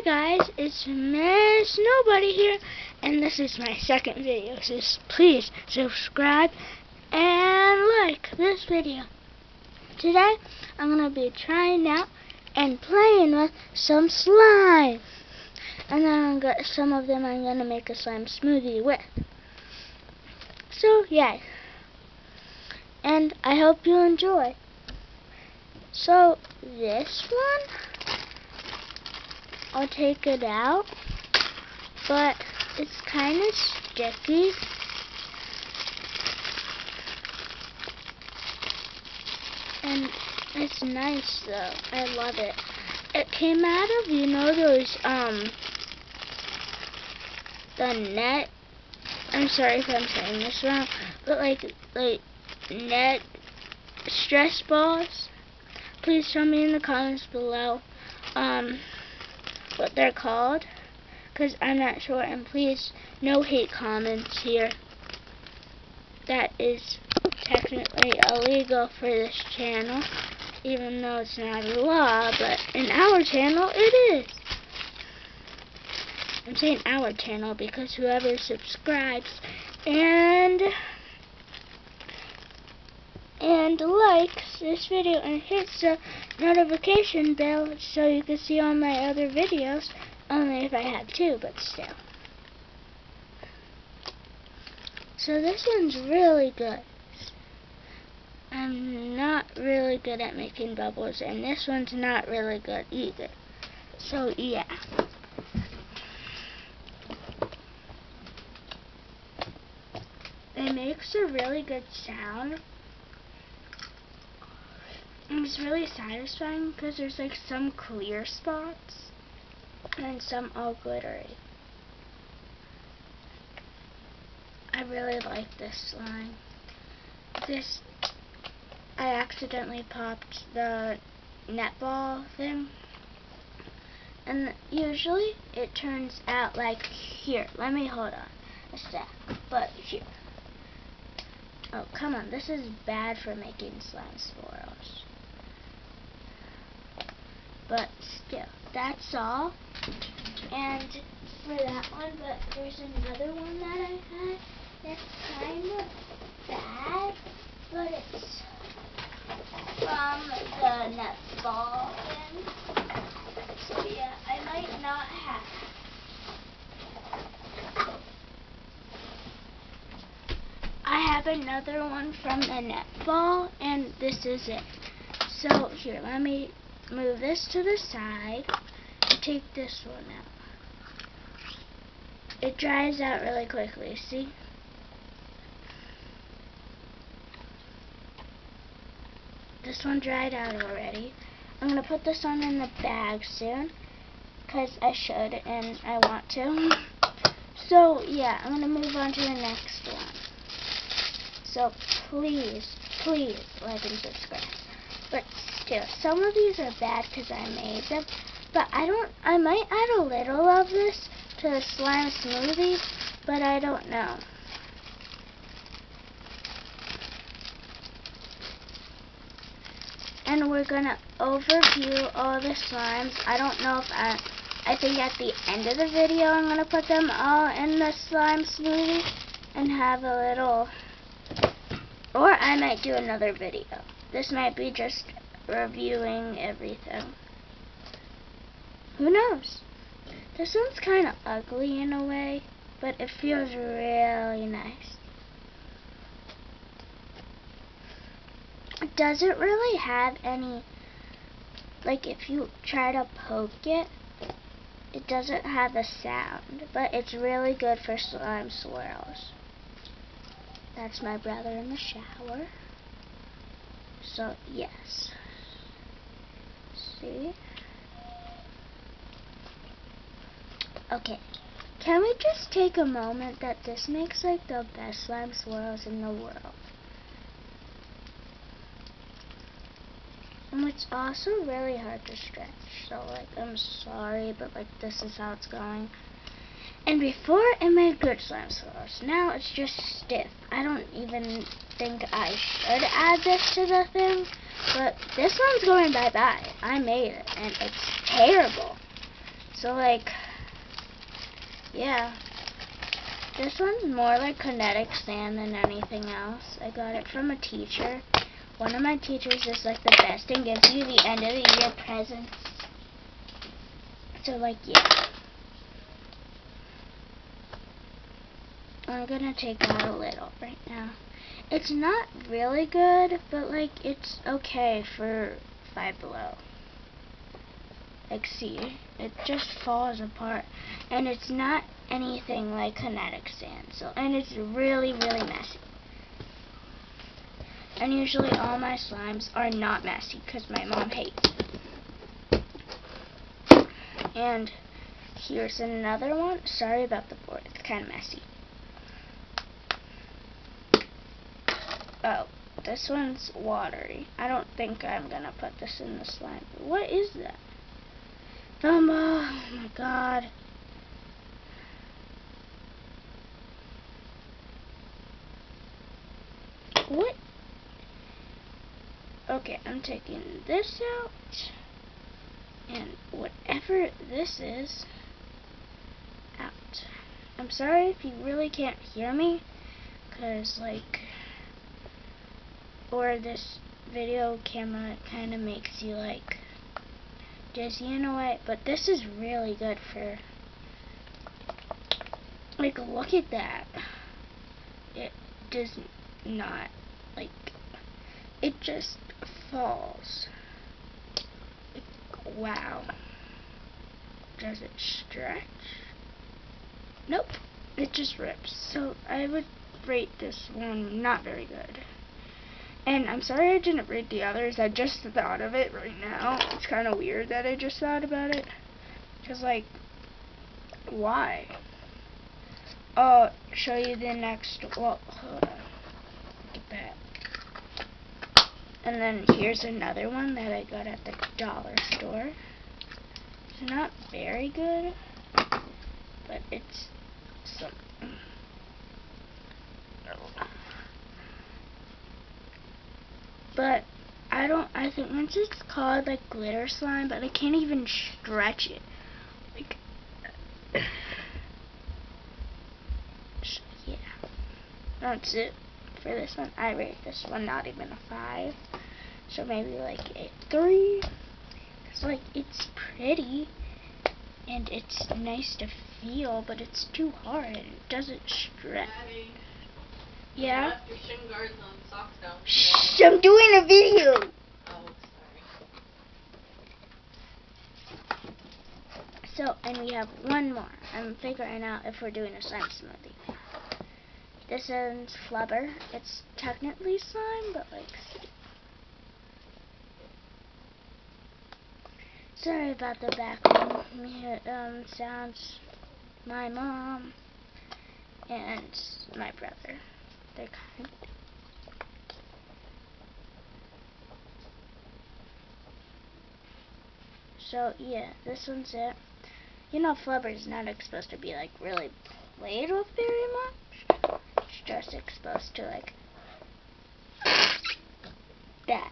Hi guys, it's Miss Nobody here, and this is my second video, so please subscribe and like this video. Today, I'm going to be trying out and playing with some slime, and then some of them I'm going to make a slime smoothie with. So, yay. And I hope you enjoy. So, this one, I'll take it out, but it's kind of sticky. And it's nice though. I love it. It came out of, you know, those, the net, I'm sorry if I'm saying this wrong, but like net stress balls. Please tell me in the comments below, what they're called, because I'm not sure, and please, no hate comments here. That is technically illegal for this channel, even though it's not a law, but in our channel it is. I'm saying our channel because whoever subscribes and likes this video and hits the notification bell so you can see all my other videos, only if I have two, but still. So this one's really good. I'm not really good at making bubbles, and this one's not really good either. So yeah. It makes a really good sound. It's really satisfying because there's like some clear spots and some all glittery. I really like this slime. I accidentally popped the netball thing, and usually it turns out like here. Let me hold on a sec, but here. Oh, come on, this is bad for making slime swirls. But still, that's all. And for that one, but there's another one that I had that's kind of bad, but it's from the netball thing. So yeah, I might not have. I have another one from the netball, and this is it. So here, let me move this to the side and take this one out. It dries out really quickly, see? This one dried out already. I'm going to put this one in the bag soon, because I should and I want to. So yeah, I'm going to move on to the next one. So please like and subscribe. But still, some of these are bad because I made them. But I might add a little of this to the slime smoothie, but I don't know. And we're gonna overview all the slimes. I don't know if I think at the end of the video I'm gonna put them all in the slime smoothie and have a little, or I might do another video. This might be just reviewing everything. Who knows? This one's kind of ugly in a way, but it feels really nice. It doesn't really have any, like if you try to poke it, it doesn't have a sound, but it's really good for slime swirls. That's my brother in the shower. So, yes. See? Okay. Can we just take a moment that this makes like the best slime swirls in the world? And it's also really hard to stretch. So, like, I'm sorry, but like this is how it's going. And before it made good slime swirls. Now it's just stiff. I don't even think I should add this to the thing. But this one's going bye-bye. I made it, and it's terrible. So like, yeah. This one's more like kinetic sand than anything else. I got it from a teacher. One of my teachers is like the best and gives you the end of the year presents. So like, yeah. I'm gonna take out a little right now. It's not really good, but like it's okay for Five Below. Like, see, it just falls apart, and it's not anything like kinetic sand. So, and it's really, really messy. And usually all my slimes are not messy because my mom hates them. And here's another one. Sorry about the board. It's kind of messy. Oh, this one's watery. I don't think I'm going to put this in the slime. What is that? Oh my god. What? Okay, I'm taking this out. And whatever this is, out. I'm sorry if you really can't hear me, because like, or this video camera kind of makes you like dizzy in a way, but this is really good for, like, look at that. It does not, like, it just falls. Wow. Does it stretch? Nope. It just rips. So I would rate this one not very good. And I'm sorry I didn't read the others. I just thought of it right now. It's kind of weird that I just thought about it. Because, like, why? I'll show you the next. Well, hold on. Get back. And then here's another one that I got at the dollar store. It's not very good, but it's something. But I think once it's called like glitter slime, but I can't even stretch it. Like, so yeah, that's it for this one. I rate this one not even a 5, so maybe like a 3. It's like, it's pretty and it's nice to feel, but it's too hard. It doesn't stretch. Daddy, yeah. you left your shin guards and socks down. Shh! I'm doing a video. Oh, sorry. So, and we have one more. I'm figuring out if we're doing a slime smoothie. This is flubber. It's technically slime, but like, sorry about the background sounds. My mom and my brother. They're kind. So yeah, this one's it. You know, flubber is not supposed to be like really played with very much. It's just exposed to like that.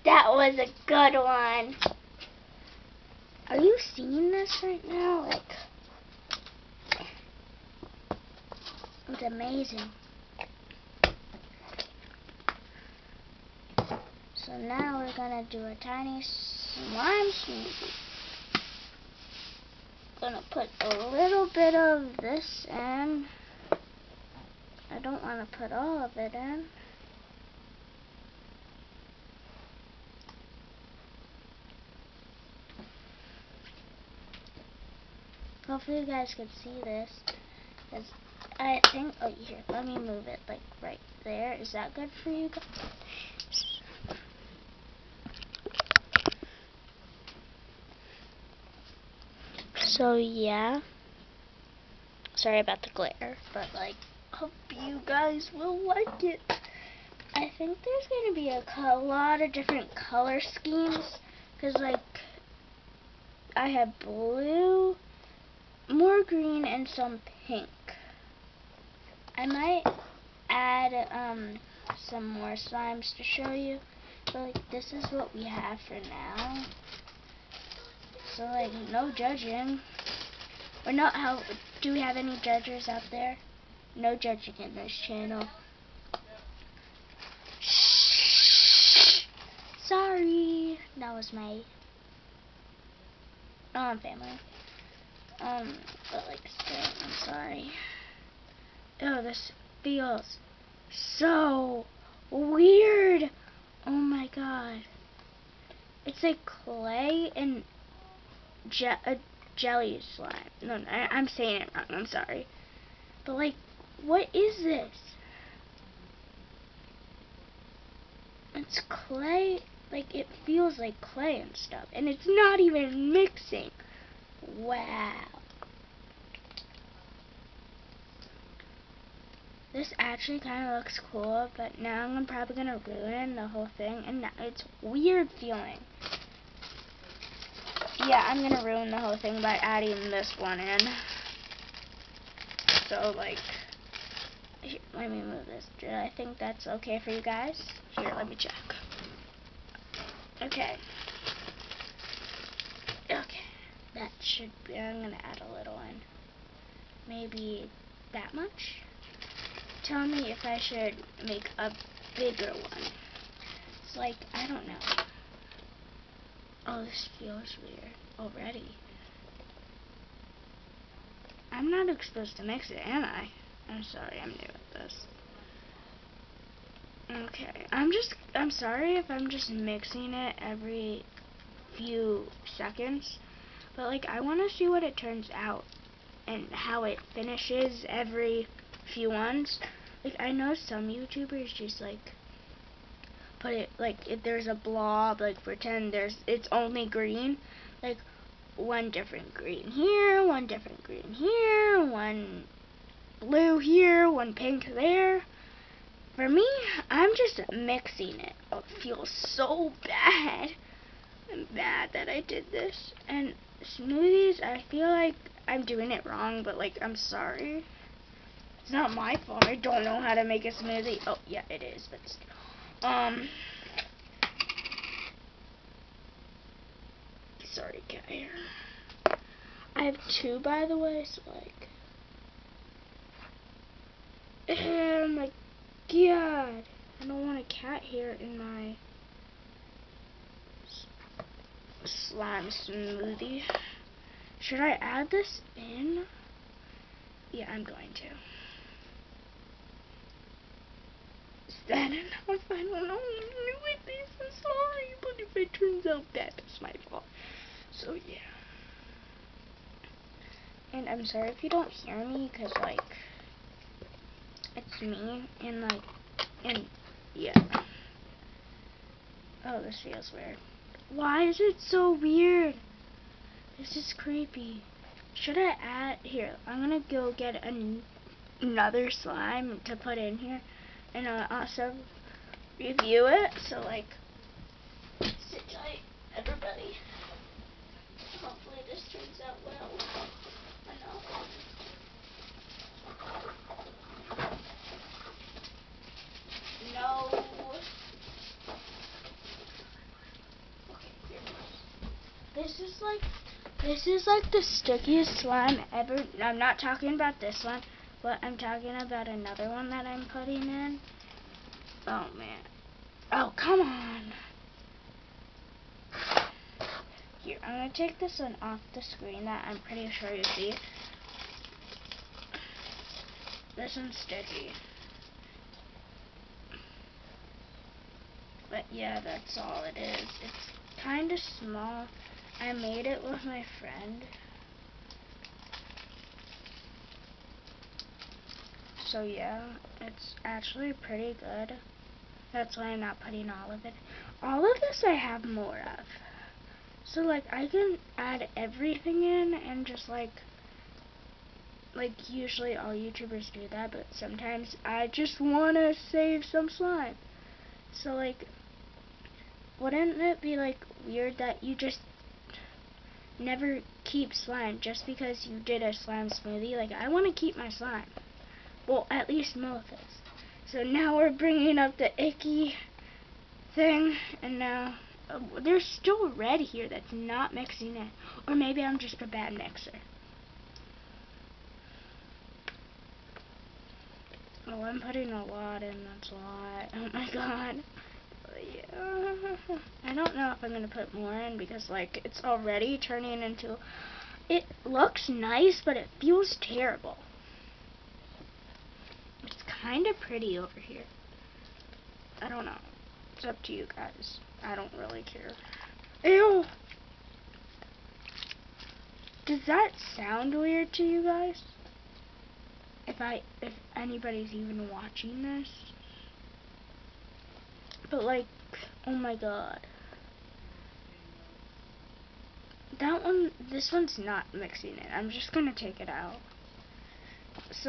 That was a good one. Are you seeing this right now? Like, it's amazing. So now we're gonna do a tiny slime smoothie. Gonna put a little bit of this in. I don't want to put all of it in. Hopefully you guys can see this. Cause I think, oh here, let me move it like right there. Is that good for you guys? So yeah. Sorry about the glare, but like, hope you guys will like it. I think there's going to be a lot of different color schemes, because like, I have blue, more green, and some pink. I might add some more slimes to show you. But like, this is what we have for now. So like, no judging. Or not. How do we have any judges out there? No judging in this channel. Shh. Sorry, that was my family. But like, still, I'm sorry. Oh, this feels so weird. Oh my god. It's like clay and a jelly slime. No, I'm saying it wrong. I'm sorry. But like, what is this? It's clay. Like, it feels like clay and stuff. And it's not even mixing. Wow. This actually kind of looks cool, but now I'm probably going to ruin the whole thing. And it's weird feeling. Yeah, I'm going to ruin the whole thing by adding this one in. So, like, here, let me move this. Do I think that's okay for you guys? Here, let me check. Okay. Okay. That should be, I'm going to add a little in. Maybe that much? Tell me if I should make a bigger one. It's like, I don't know. Oh, this feels weird already. I'm not supposed to mix it, am I? I'm sorry, I'm new at this. Okay, I'm sorry if I'm just mixing it every few seconds. But like, I want to see what it turns out and how it finishes every few ones. Like, I know some YouTubers just like put it, like, if there's a blob, like pretend it's only green, like one different green here, one different green here, one blue here, one pink there. For me, I'm just mixing it. Oh, it feels so bad. I'm mad that I did this. And smoothies, I feel like I'm doing it wrong, but like, I'm sorry. It's not my fault. I don't know how to make a smoothie. Oh, yeah, it is, but still. Sorry, cat hair. I have two, by the way, so like, oh my god, I don't want a cat hair in my slime smoothie. Should I add this in? Yeah, I'm going to. Is that enough? I don't know. I'm new at this. I'm sorry, but if it turns out bad, it's my fault. So yeah. And I'm sorry if you don't hear me, because like, it's me, and like, and yeah. Oh, this feels weird. Why is it so weird? This is creepy. Should I add, here, I'm gonna go get another slime to put in here, and I'll also review it, so like, sit tight, everybody. Hopefully this turns out well. I know. No. Okay, here it is. This is like the stickiest slime ever. I'm not talking about this one, but I'm talking about another one that I'm putting in. Oh man. Oh, come on. Here, I'm gonna take this one off the screen that I'm pretty sure you see. This one's sticky. But yeah, that's all it is. It's kind of small. I made it with my friend. So yeah, it's actually pretty good. That's why I'm not putting all of it. All of this I have more of. So like, I can add everything in and just like usually all YouTubers do that, but sometimes I just want to save some slime. So like, wouldn't it be like weird that you just never keep slime just because you did a slime smoothie? Like, I want to keep my slime. Well, at least Mo is. So now we're bringing up the icky thing, and now there's still red here that's not mixing in. Or maybe I'm just a bad mixer. Oh, I'm putting a lot in, that's a lot. Oh my god. Yeah. I don't know if I'm going to put more in because, like, it's already turning into... It looks nice, but it feels terrible. It's kind of pretty over here. I don't know. It's up to you guys. I don't really care. Ew! Does that sound weird to you guys? If anybody's even watching this? But like, oh my god. This one's not mixing it. I'm just gonna take it out. So